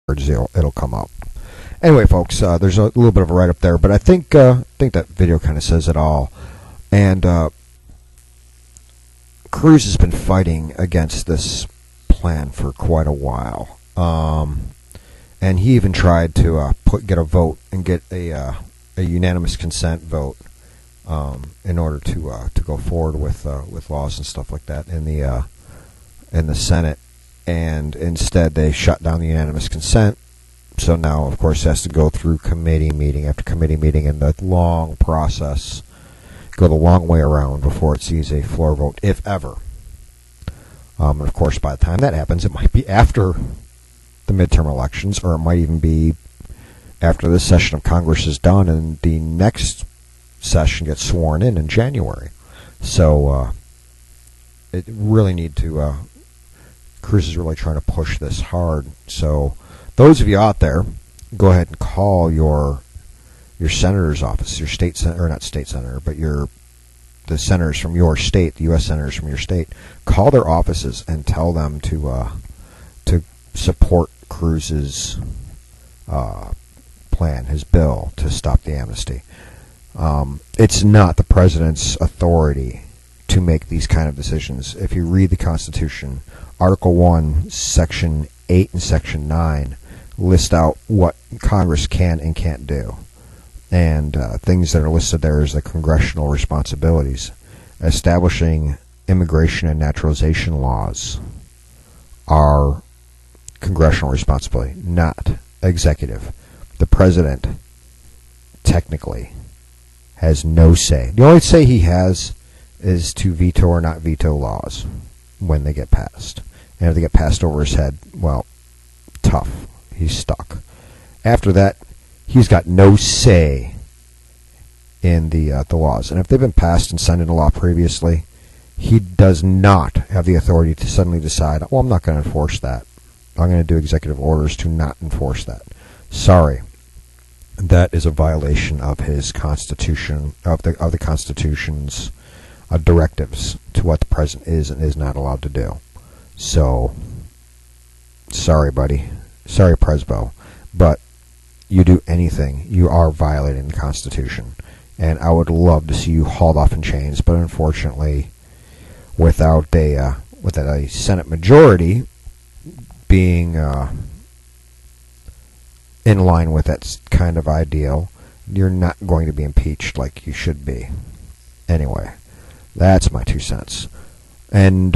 cards, it'll come up. Anyway, folks, there's a little bit of a write-up there, but I think that video kind of says it all. And Cruz has been fighting against this plan for quite a while. And he even tried to get a vote and get a unanimous consent vote in order to go forward with laws and stuff like that in the Senate. And instead, they shut down the unanimous consent. So now, of course, it has to go through committee meeting after committee meeting, and the long process, go the long way around before it sees a floor vote, if ever. And of course, by the time that happens, it might be after the midterm elections, or it might even be after this session of Congress is done and the next session gets sworn in January. So it really need to. Cruz is really trying to push this hard. So those of you out there, go ahead and call your senator's office, your state senator, or not state senator, but the senators from your state, the U.S. senators from your state. Call their offices and tell them to support Cruz's plan, his bill to stop the amnesty. It's not the president's authority to make these kind of decisions. If you read the Constitution, Article 1, Section 8 and Section 9 list out what Congress can and can't do. And things that are listed there is the congressional responsibilities. Establishing immigration and naturalization laws are congressional responsibility, not executive. The president technically has no say. The only say he has is to veto or not veto laws when they get passed. And if they get passed over his head, well, tough. He's stuck. After that, he's got no say in the laws. And if they've been passed and signed into law previously, he does not have the authority to suddenly decide, well, I'm not going to enforce that. I'm going to do executive orders to not enforce that. Sorry. That is a violation of his Constitution, of the Constitution's directives to what the president is and is not allowed to do. So, sorry, buddy. Sorry, Presbo. But you do anything, you are violating the Constitution. And I would love to see you hauled off in chains, but unfortunately, without a Senate majority being in line with that kind of ideal, you're not going to be impeached like you should be. Anyway, that's my 2 cents. And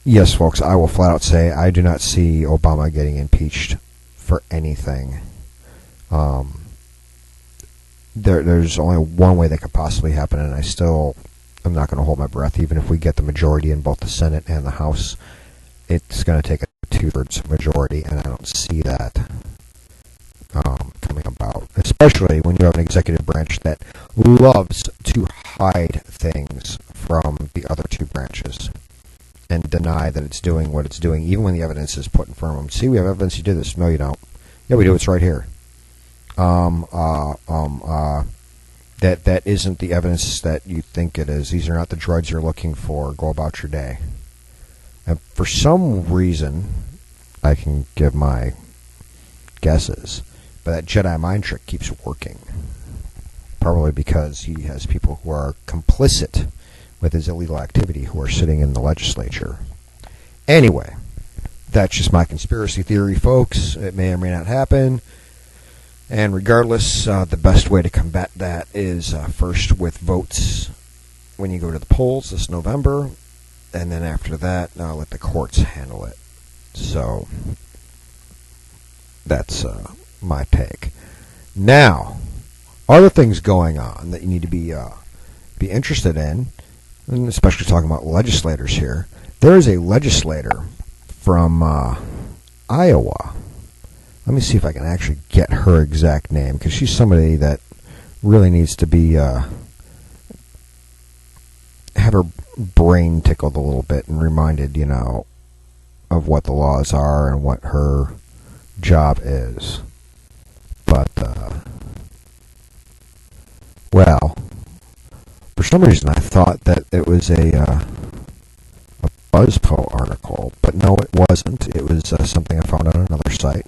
yes, folks, I will flat out say I do not see Obama getting impeached for anything. There's only one way that could possibly happen, and I'm not going to hold my breath. Even if we get the majority in both the Senate and the House, it's going to take a 2/3 majority, and I don't see that coming about, especially when you have an executive branch that loves to hide things from the other two branches and deny that it's doing what it's doing, even when the evidence is put in front of them. See, we have evidence you did this. No, you don't. Yeah, we do. It's right here. That isn't the evidence that you think it is. These are not the drugs you're looking for. Go about your day. And for some reason, I can give my guesses, but that Jedi mind trick keeps working. Probably because he has people who are complicit with his illegal activity who are sitting in the legislature. Anyway, that's just my conspiracy theory, folks. It may or may not happen. And regardless, the best way to combat that is first with votes when you go to the polls this November, and then after that, let the courts handle it. So, that's my take. Now, other things going on that you need to be interested in, and especially talking about legislators here. There is a legislator from Iowa. Let me see if I can actually get her exact name, because she's somebody that really needs to be have her brain tickled a little bit and reminded, of what the laws are and what her job is. But well, for some reason I thought that it was a BuzzPo article, but no, it wasn't. It was something I found on another site.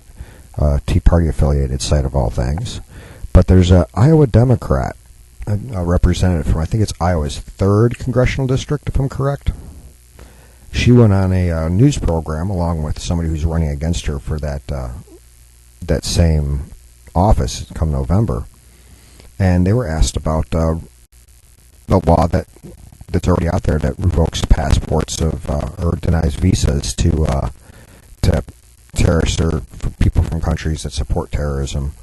Tea Party affiliated site of all things. But there's a Iowa Democrat, a representative from, I think it's Iowa's 3rd congressional district, if I'm correct. She went on a news program along with somebody who's running against her for that same office come November, and they were asked about the law that's already out there that revokes passports of or denies visas to terrorists or people from countries that support terrorism,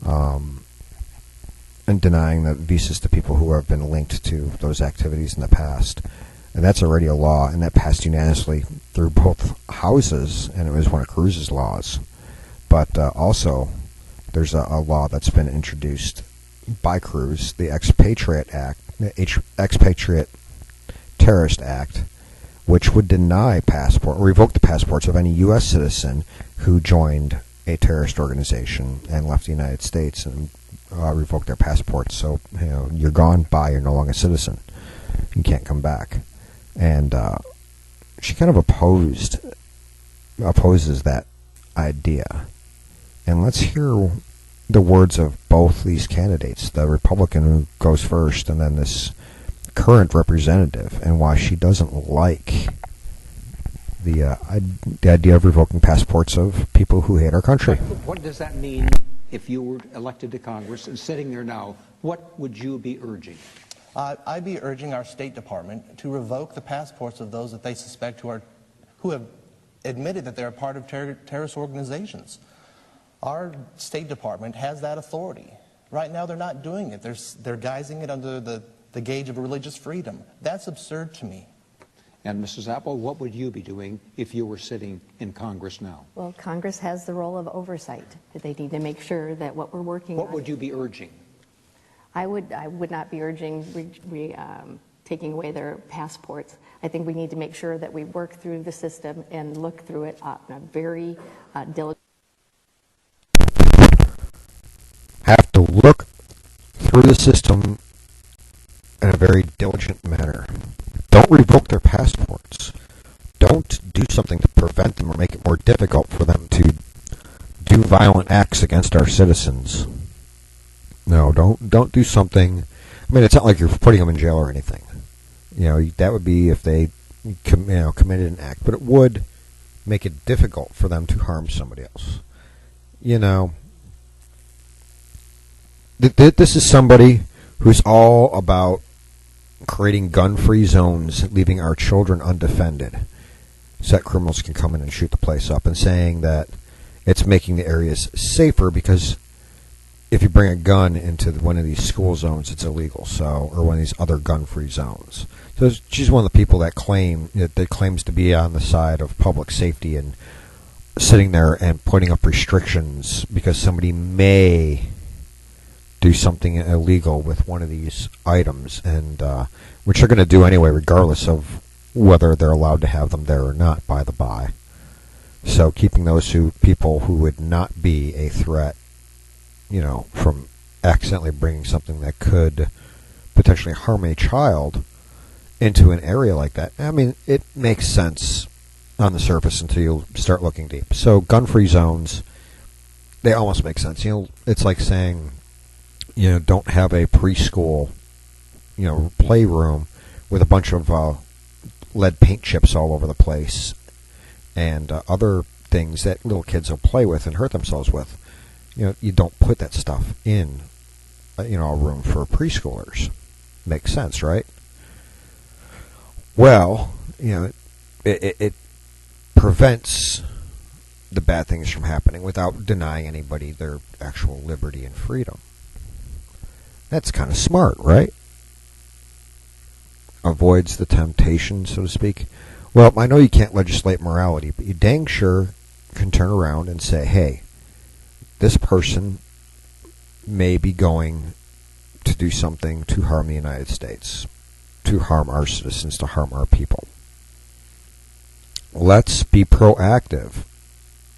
and denying the visas to people who have been linked to those activities in the past. And that's already a law, and that passed unanimously through both houses, and it was one of Cruz's laws. But also, there's a law that's been introduced by Cruz, the Expatriate Terrorist Act, which would deny revoke the passports of any U.S. citizen who joined a terrorist organization and left the United States, and revoke their passports. So, you're gone, bye, you're no longer a citizen. You can't come back. And she kind of opposes that idea. And let's hear the words of both these candidates, the Republican who goes first and then this current representative, and why she doesn't like the idea of revoking passports of people who hate our country. What does that mean if you were elected to Congress and sitting there now? What would you be urging? I'd be urging our State Department to revoke the passports of those that they suspect who have admitted that they're a part of terrorist organizations. Our State Department has that authority. Right now, they're not doing it. They're guising it under the gauge of religious freedom. That's absurd to me. And Mrs. Apple, what would you be doing if you were sitting in Congress now? Well, Congress has the role of oversight. They need to make sure that what we're working on... What would you be urging? I would not be urging taking away their passports. I think we need to make sure that we work through the system and look through it in a very diligent... Have to look through the system in a very diligent manner. Don't revoke their passports. Don't do something to prevent them or make it more difficult for them to do violent acts against our citizens. No, don't do something. I mean, it's not like you're putting them in jail or anything. That would be if they committed an act, but it would make it difficult for them to harm somebody else. This is somebody who's all about creating gun-free zones, leaving our children undefended, so that criminals can come in and shoot the place up, and saying that it's making the areas safer because if you bring a gun into one of these school zones, it's illegal. Or one of these other gun-free zones. So she's one of the people that claims to be on the side of public safety and sitting there and putting up restrictions because somebody may do something illegal with one of these items, and which they're going to do anyway, regardless of whether they're allowed to have them there or not. By the by, so keeping those people who would not be a threat, from accidentally bringing something that could potentially harm a child into an area like that. I mean, it makes sense on the surface until you start looking deep. So gun-free zones, they almost make sense. It's like saying, don't have a preschool, playroom with a bunch of lead paint chips all over the place and other things that little kids will play with and hurt themselves with. You don't put that stuff in, a room for preschoolers. Makes sense, right? Well, it prevents the bad things from happening without denying anybody their actual liberty and freedom. That's kind of smart, right? Avoids the temptation, so to speak. Well, I know you can't legislate morality, but you dang sure can turn around and say, hey, this person may be going to do something to harm the United States, to harm our citizens, to harm our people. Let's be proactive.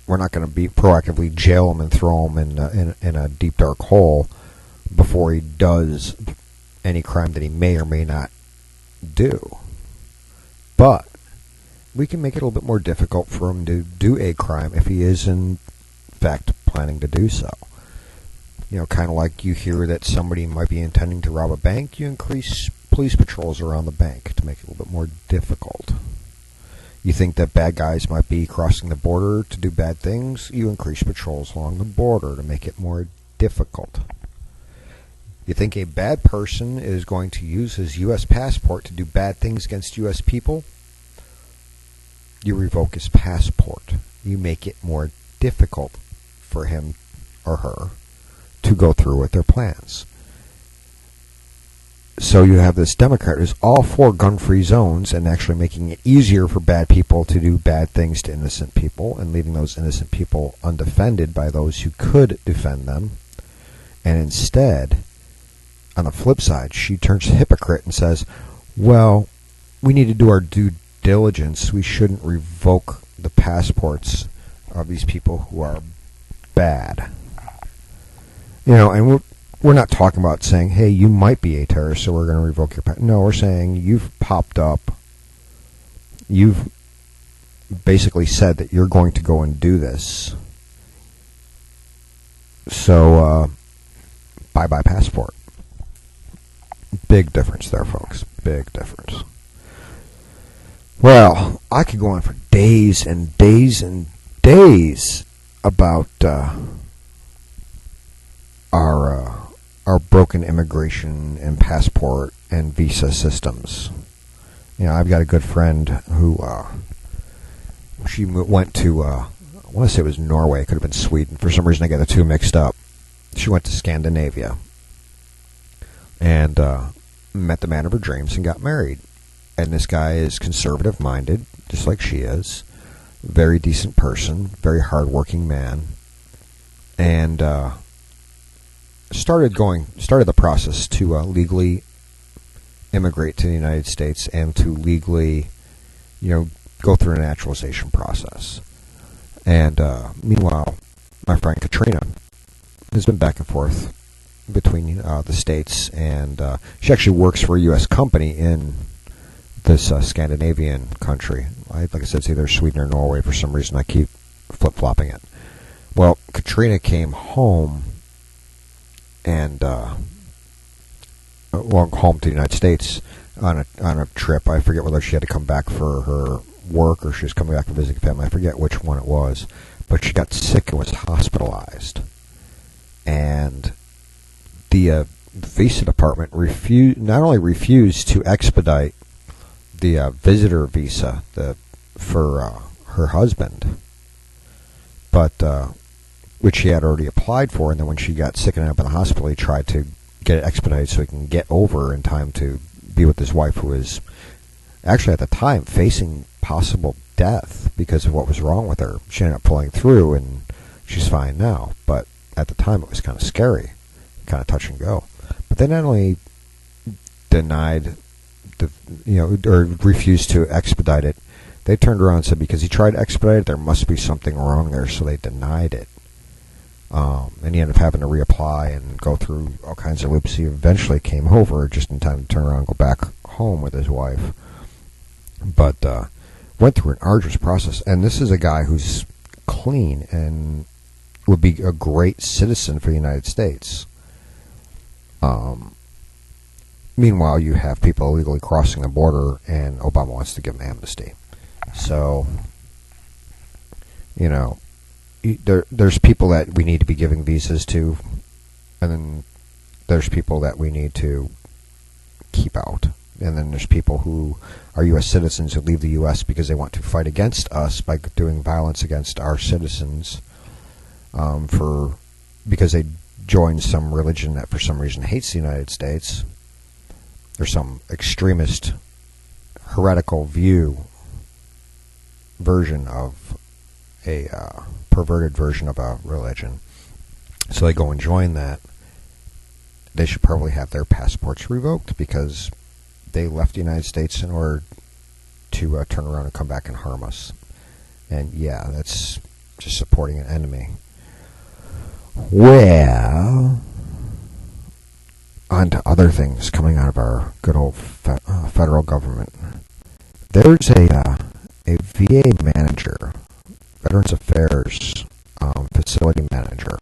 We're not going to be proactively jail him and throw him in a deep, dark hole before he does any crime that he may or may not do. But we can make it a little bit more difficult for him to do a crime if he is in fact planning to do so. Kind of like you hear that somebody might be intending to rob a bank, you increase police patrols around the bank to make it a little bit more difficult. You think that bad guys might be crossing the border to do bad things, you increase patrols along the border to make it more difficult. You think a bad person is going to use his U.S. passport to do bad things against U.S. people, you revoke his passport. You make it more difficult for him or her to go through with their plans. So you have this Democrat who's all for gun-free zones and actually making it easier for bad people to do bad things to innocent people and leaving those innocent people undefended by those who could defend them. And instead, on the flip side, she turns hypocrite and says, well, we need to do our due diligence. We shouldn't revoke the passports of these people who are bad. And we're not talking about saying, hey, you might be a terrorist, so we're going to revoke your passport. No, we're saying you've popped up. You've basically said that you're going to go and do this. So, bye-bye passport. Big difference there, folks. Big difference. Well, I could go on for days and days and days about our broken immigration and passport and visa systems. I've got a good friend who she went to I want to say it was Norway. It could have been Sweden. For some reason, I got the two mixed up. She went to Scandinavia and met the man of her dreams and got married. And this guy is conservative-minded, just like she is. Very decent person, very hard-working man, and started the process to legally immigrate to the United States and to legally, go through a naturalization process. And meanwhile, my friend Katrina has been back and forth between the states, and she actually works for a U.S. company in this Scandinavian country. Like I said, it's either Sweden or Norway. For some reason, I keep flip-flopping it. Well, Katrina came home and home to the United States on a trip. I forget whether she had to come back for her work or she was coming back for visiting family. I forget which one it was, but she got sick and was hospitalized. And the visa department not only refused to expedite the visitor visa for her husband, but which she had already applied for, and then when she got sick and ended up in the hospital, he tried to get it expedited so he can get over in time to be with his wife, who was actually at the time facing possible death because of what was wrong with her. She ended up pulling through, and she's fine now, but at the time it was kind of scary, kind of touch and go. But they not only denied or refused to expedite it, they turned around and said because he tried to expedite it, there must be something wrong there, so they denied it. And he ended up having to reapply and go through all kinds of loops. He eventually came over just in time to turn around and go back home with his wife. But went through an arduous process. And this is a guy who's clean and would be a great citizen for the United States. Meanwhile, you have people illegally crossing the border, and Obama wants to give them amnesty. So, there's people that we need to be giving visas to, and then there's people that we need to keep out. And then there's people who are U.S. citizens who leave the U.S. because they want to fight against us by doing violence against our citizens because they joined some religion that for some reason hates the United States. There's some extremist, heretical version of a perverted version of a religion. So they go and join that. They should probably have their passports revoked because they left the United States in order to turn around and come back and harm us. And yeah, that's just supporting an enemy. Well, on to other things coming out of our good old federal government. There's a VA manager, Veterans Affairs facility manager,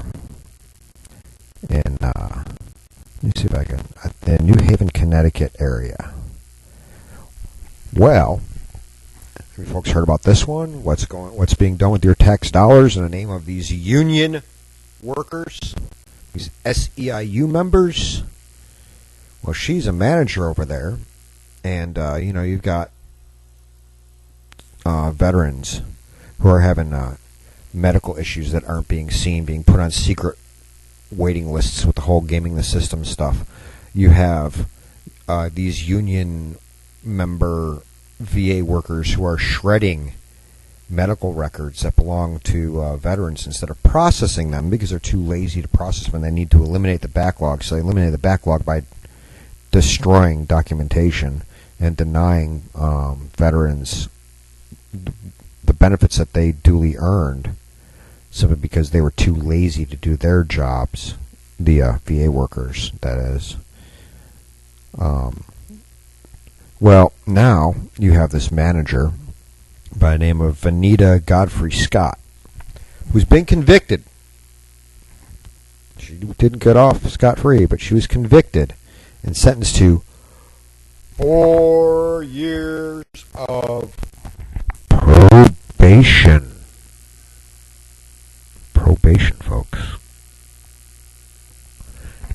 Let me see if I can. The New Haven, Connecticut area. Well, have you folks heard about this one? What's being done with your tax dollars in the name of these union workers, these SEIU members? Well, she's a manager over there, and you've got veterans who are having medical issues that aren't being seen, being put on secret waiting lists with the whole gaming the system stuff. You have these union member VA workers who are shredding medical records that belong to veterans instead of processing them because they're too lazy to process them and they need to eliminate the backlog. So they eliminate the backlog by destroying documentation and denying veterans the benefits that they duly earned simply because they were too lazy to do their jobs, the VA workers, that is. Well, now you have this manager by the name of Vanita Godfrey Scott, who's been convicted. She didn't get off scot-free, but she was convicted and sentenced to 4 years of probation. Probation, folks.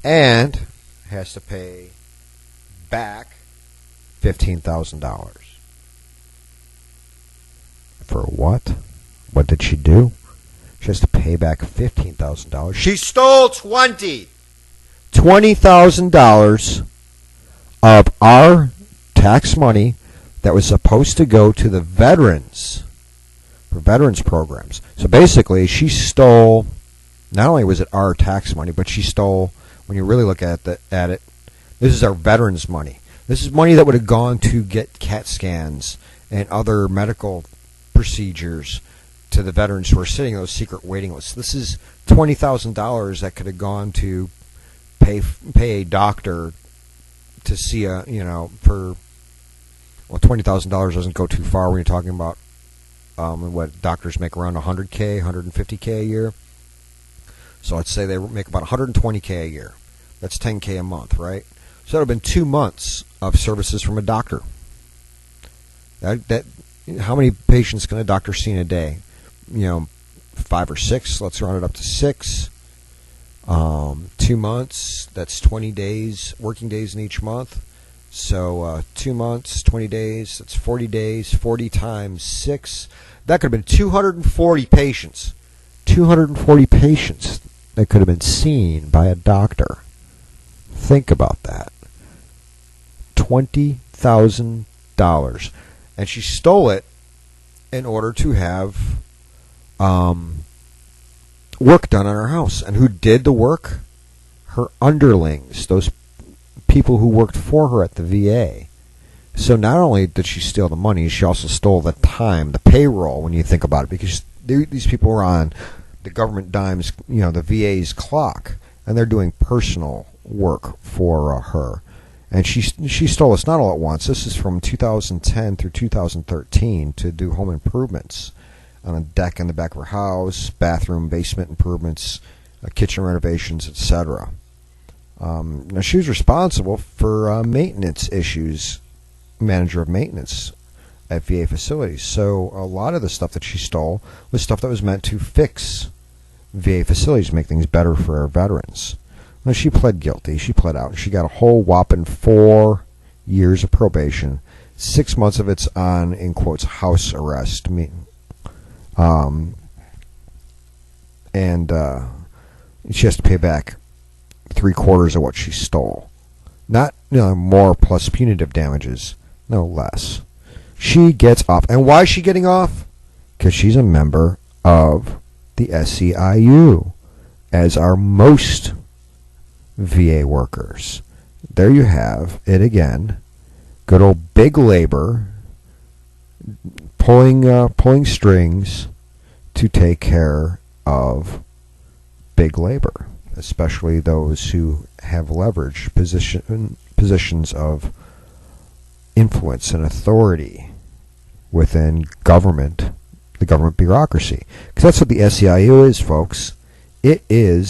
And has to pay back $15,000. For what? What did she do? She has to pay back $15,000. She stole $20,000 of our tax money that was supposed to go to the veterans for veterans programs. So basically, she stole. Not only was it our tax money, but she stole. When you really look at it, this is our veterans' money. This is money that would have gone to get CAT scans and other medical procedures to the veterans who are sitting in those secret waiting lists. This is $20,000 that could have gone to pay a doctor to see $20,000 doesn't go too far when you're talking about what doctors make around $100K, $150K a year. So let's say they make about $120K a year. That's $10K a month, right? So it would have been 2 months of services from a doctor. How many patients can a doctor see in a day? 5 or 6. Let's round it up to 6. 2 months. That's 20 days, working days in each month. So 2 months, 20 days. That's 40 days. 40 times 6. That could have been 240 patients. 240 patients that could have been seen by a doctor. Think about that. $20,000. And she stole it in order to have work done on her house. And who did the work? Her underlings, those people who worked for her at the VA. So not only did she steal the money, she also stole the time, the payroll, when you think about it, because these people were on the government dimes, the VA's clock, and they're doing personal work for her. And she stole this not all at once. This is from 2010 through 2013 to do home improvements on a deck in the back of her house, bathroom, basement improvements, kitchen renovations, etc. Now she was responsible for maintenance issues, manager of maintenance at VA facilities. So a lot of the stuff that she stole was stuff that was meant to fix VA facilities, make things better for our veterans. Now, she pled guilty. She pled out. She got a whole whopping 4 years of probation. 6 months of it's on, in quotes, house arrest. And she has to pay back 3/4 of what she stole. Not more plus punitive damages. No less. She gets off. And why is she getting off? Because she's a member of the SEIU, as are most VA workers. There you have it again. Good old big labor pulling strings to take care of big labor, especially those who have leverage, positions of influence and authority within government, the government bureaucracy. Because that's what the SEIU is, folks. It is